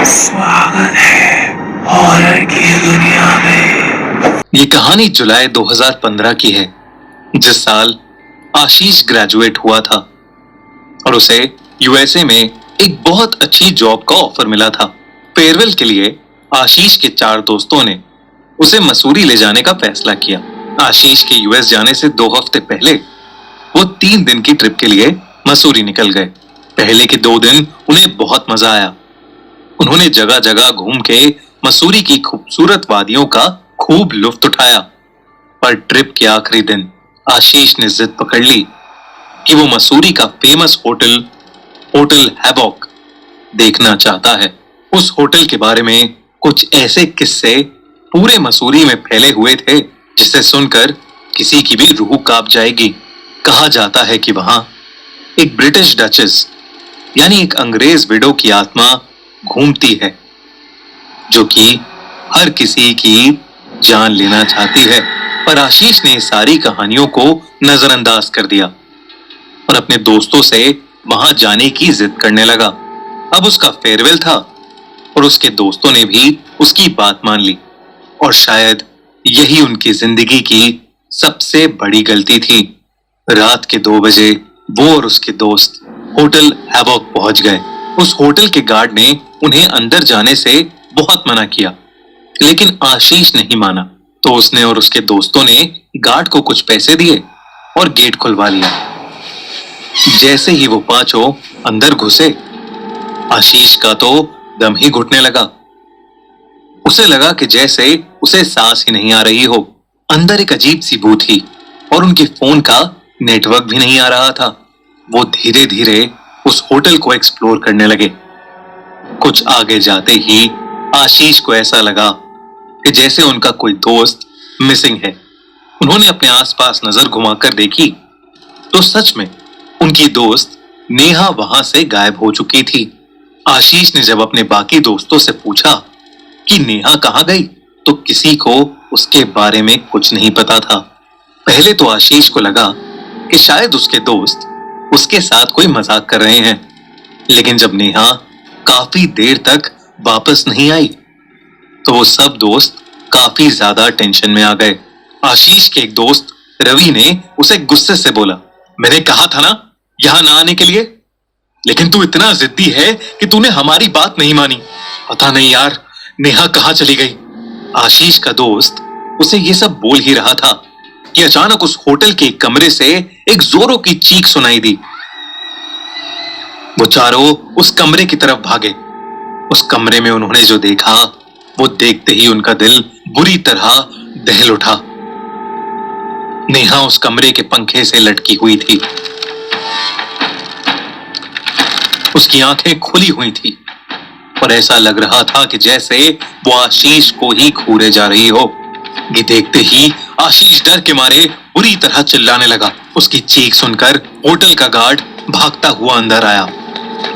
स्वागत है हॉरर की दुनिया में। ये कहानी जुलाई 2015 की है, जिस साल आशीष ग्रेजुएट हुआ था और उसे यूएसए में एक बहुत अच्छी जॉब का ऑफर मिला था। फेयरवेल के लिए आशीष के 4 दोस्तों ने उसे मसूरी ले जाने का फैसला किया। आशीष के यूएस जाने से 2 हफ्ते पहले वो 3 दिन की ट्रिप के लिए मसूरी निकल गए। पहले के 2 दिन उन्हें बहुत मजा आया। उन्होंने जगह जगह घूम के मसूरी की खूबसूरत वादियों का खूब लुत्फ उठाया। पर ट्रिप के आखिरी दिन आशीष ने जिद पकड़ ली कि वो मसूरी का फेमस होटल हैवॉक देखना चाहता है। उस होटल के बारे में कुछ ऐसे किस्से पूरे मसूरी में फैले हुए थे जिसे सुनकर किसी की भी रूह कांप जाएगी। कहा जाता है कि वहां एक ब्रिटिश डचेस यानी एक अंग्रेज विडो की आत्मा घूमती है जो कि हर किसी की जान लेना चाहती है। पर आशीष ने सारी कहानियों को नजरअंदाज कर दिया और अपने दोस्तों से वहां जाने की जिद करने लगा। अब उसका फेयरवेल था और उसके दोस्तों ने भी उसकी बात मान ली और शायद यही उनकी जिंदगी की सबसे बड़ी गलती थी। रात के 2 बजे वो और उसके दोस्त होटल हैवॉक पहुंच गए। उस होटल के गार्ड ने उन्हें अंदर जाने से बहुत मना किया, लेकिन आशीष नहीं माना, तो उसने और उसके दोस्तों ने गार्ड को कुछ पैसे दिए और गेट खुलवा लिया। जैसे ही वो पांचों अंदर घुसे, आशीष का तो दम ही घुटने लगा। उसे लगा कि जैसे उसे सांस ही नहीं आ रही हो। अंदर एक अजीब सी बू थी और उनके फोन का नेटवर्क भी नहीं आ रहा था। वो धीरे धीरे उस होटल को एक्सप्लोर करने लगे। कुछ आगे जाते ही आशीष को ऐसा लगा कि जैसे उनका कोई दोस्त मिसिंग है। उन्होंने अपने आसपास नजर घुमाकर देखी तो सच में उनकी दोस्त नेहा वहां से गायब हो चुकी थी। आशीष ने जब अपने बाकी दोस्तों से पूछा कि नेहा कहां गई, तो किसी को उसके बारे में कुछ नहीं पता था। पहले तो आशीष को लगा कि शायद उसके दोस्त उसके साथ कोई मजाक कर रहे हैं, लेकिन जब नेहा काफी देर तक वापस नहीं आई तो वो सब दोस्त काफी ज्यादा टेंशन में आ गए। आशीष के एक दोस्त रवि ने उसे गुस्से से बोला, मैंने कहा था ना यहां ना आने के लिए, लेकिन तू इतना जिद्दी है कि तूने हमारी बात नहीं मानी। पता नहीं यार नेहा कहां चली गई। आशीष का दोस्त उसे ये सब बोल ही रहा था कि अचानक उस होटल के कमरे से एक जोरों की चीख सुनाई दी। वो चारों उस कमरे की तरफ भागे। उस कमरे में उन्होंने जो देखा, वो देखते ही उनका दिल बुरी तरह दहल उठा। नेहा उस कमरे के पंखे से लटकी हुई थी। उसकी आंखें खुली हुई थी और ऐसा लग रहा था कि जैसे वो आशीष को ही घूरे जा रही हो। ये देखते ही आशीष डर के मारे बुरी तरह चिल्लाने लगा। उसकी चीख सुनकर होटल का गार्ड भागता हुआ अंदर आया।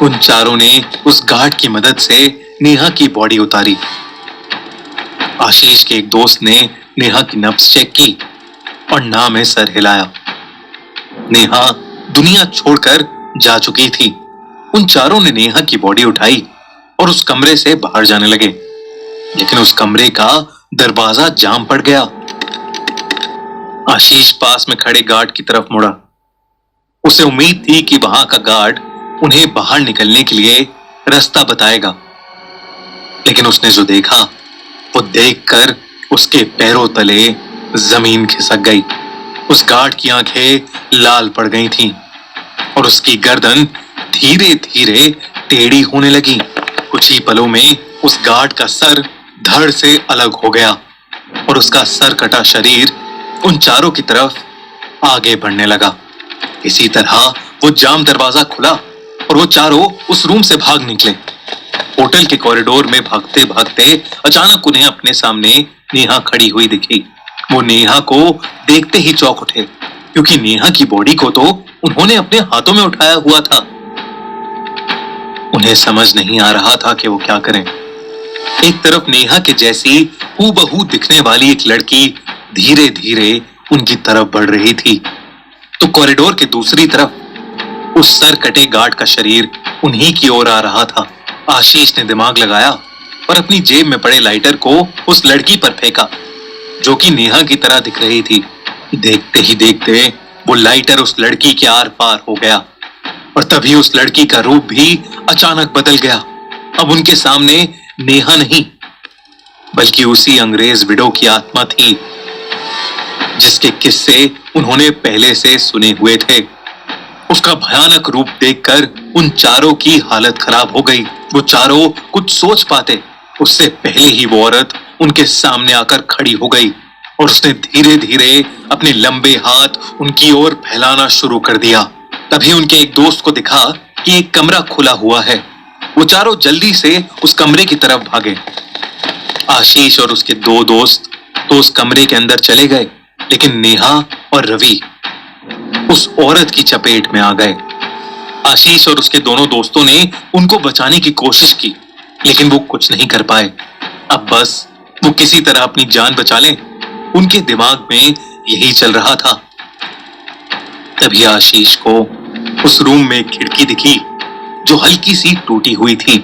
उन चारों ने उस गार्ड की मदद से नेहा की बॉडी उतारी। आशीष के एक दोस्त ने नेहा की नब्ज चेक की और ना में सर हिलाया। नेहा दुनिया छोड़कर जा चुकी थी। उन चारों ने नेहा की बॉडी उठाई और उस कमरे से बाहर जाने लगे, लेकिन उस कमरे का दरवाजा जाम पड़ गया। आशीष पास में खड़े गार्ड की तरफ मुड़ा। उसे उम्मीद थी कि वहां का गार्ड उन्हें बाहर निकलने के लिए रास्ता बताएगा, लेकिन उसने जो देखा वो देखकर उसके पैरों तले जमीन खिसक गई। उस गार्ड की आंखें लाल पड़ गई थीं और उसकी गर्दन धीरे धीरे टेढ़ी होने लगी। कुछ ही पलों में उस गार्ड का सर धड़ से अलग हो गया और उसका सर कटा शरीर उन चारों की तरफ आगे बढ़ने लगा। इसी तरह वो जाम दरवाजा खुला और वो चारों उस रूम से भाग निकले। होटल के कॉरिडोर में भागते भागते अचानक उन्हें अपने सामने नेहा खड़ी हुई दिखी। वो नेहा को देखते ही चौंक उठे, क्योंकि नेहा की बॉडी को तो उन्होंने अपने हाथों में उठाया हुआ था। उन्हें समझ नहीं आ रहा था कि वो क्या करें। एक तरफ नेहा के जैसी हूबहू दिखने वाली एक लड़की धीरे धीरे उनकी तरफ बढ़ रही थी, तो कॉरिडोर के दूसरी तरफ उस सर कटे गार्ड का शरीर उन्हीं की ओर आ रहा था। आशीष ने दिमाग लगाया और अपनी जेब में पड़े लाइटर को उस लड़की पर फेंका जो कि नेहा की तरह दिख रही थी। देखते ही देखते वो लाइटर उस लड़की के आर पार हो गया और तभी उस लड़की का रूप भी अचानक बदल गया। अब उनके सामने नेहा नहीं बल्कि उसी अंग्रेज विडो की आत्मा थी जिसके किस्से उन्होंने पहले से सुने हुए थे। उसका भयानक रूप देखकर उन चारों की हालत खराब हो गई। वो चारों कुछ सोच पाते उससे पहले ही वो औरत उनके सामने आकर खड़ी हो गई और उसने धीरे धीरे अपने लंबे हाथ उनकी ओर फैलाना शुरू कर दिया। तभी उनके एक दोस्त को दिखा कि एक कमरा खुला हुआ है। वो चारों जल्दी से उस कमरे की तरफ भागे। आशीष और उसके दो दोस्त तो उस कमरे के अंदर चले गए, लेकिन नेहा और रवि उस औरत की चपेट में आ गए। आशीष और उसके दोनों दोस्तों ने उनको बचाने की कोशिश की, लेकिन वो कुछ नहीं कर पाए। अब बस वो किसी तरह अपनी जान बचा लें, उनके दिमाग में यही चल रहा था। तभी आशीष को उस रूम में एक खिड़की दिखी जो हल्की सी टूटी हुई थी।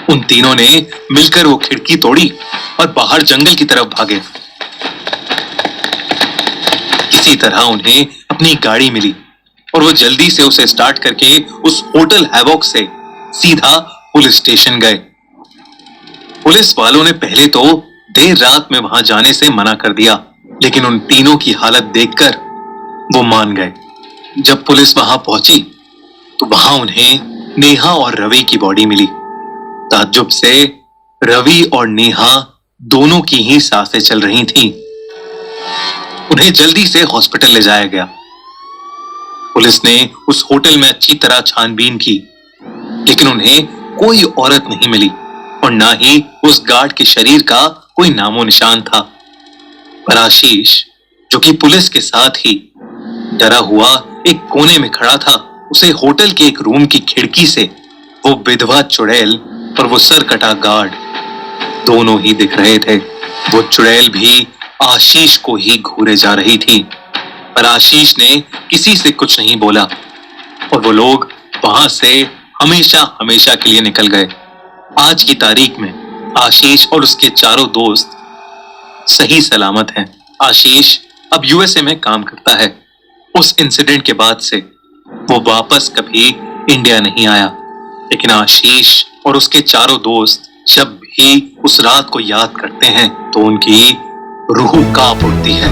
उन तीनों ने मिलकर वो खिड़की तोड़ी और बाहर जंगल की तरफ भागे। किसी तरह उन्हें अपनी गाड़ी मिली और वो जल्दी से उसे स्टार्ट करके उस होटल हैवॉक से सीधा पुलिस स्टेशन गए। पुलिस वालों ने पहले तो देर रात में वहां जाने से मना कर दिया, लेकिन उन तीनों की हालत देखकर वो मान गए। जब पुलिस वहां पहुंची तो वहां उन्हें नेहा और रवि की बॉडी मिली। ताज्जुब से रवि और नेहा दोनों की ही सांसें चल रही थीं। उन्हें जल्दी से हॉस्पिटल ले जाया गया। पुलिस ने उस होटल में अच्छी तरह छानबीन की, लेकिन उन्हें कोई औरत नहीं मिली और ना ही उस गार्ड के शरीर का कोई नामो निशान था। पर आशीष, जो कि पुलिस के साथ ही डरा हुआ एक कोने में खड़ा था, उसे होटल के एक रूम की खिड़की से वो विधवा चुड़ैल और वो सरकटा गार्ड दोनों ही दिख रहे थे। वो चुड़ैल भी आशीष को ही घूरे जा रही थी, पर आशीष ने किसी से कुछ नहीं बोला और वो लोग वहां से हमेशा हमेशा के लिए निकल गए। आज की तारीख में आशीष और उसके चारों दोस्त सही सलामत हैं। आशीष अब यूएसए में काम करता है। उस इंसिडेंट के बाद से वो वापस कभी इंडिया नहीं आया, लेकिन आशीष और उसके चारों दोस्त जब भी उस रात को याद करते हैं तो उनकी रूह कांप उठती है।